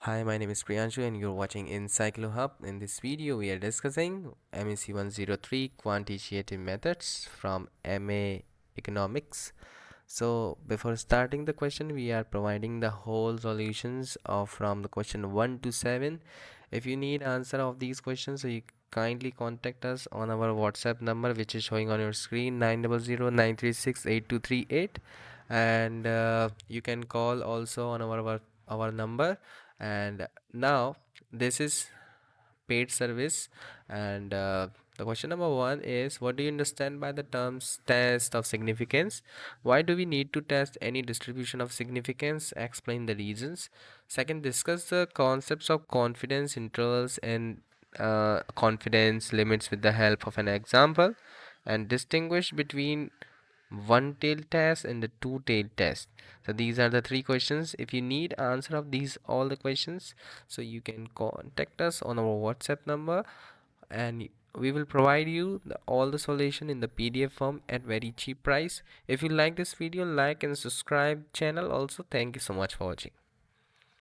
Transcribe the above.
Hi, my name is Priyanshu and you're watching Encyclo Hub. In this video, we are discussing MEC 103 quantitative methods from MA Economics. So before starting the question, we are providing the whole solutions of from the question 1 to 7. If you need answer of these questions, so you kindly contact us on our WhatsApp number which is showing on your screen 900-936-8238, and you can call also on our number. And now this is paid service, and the question number one is, what do you understand by the terms test of significance? Why do we need to test any distribution of significance? Explain the reasons. Second, discuss the concepts of confidence intervals and confidence limits with the help of an example, and distinguish between one-tailed test and the two-tailed test. So these are the three questions. If you need answer of these all the questions, so you can contact us on our WhatsApp number, and we will provide you all the solution in the PDF form at very cheap price. If you like this video, like and subscribe channel also. Thank you so much for watching.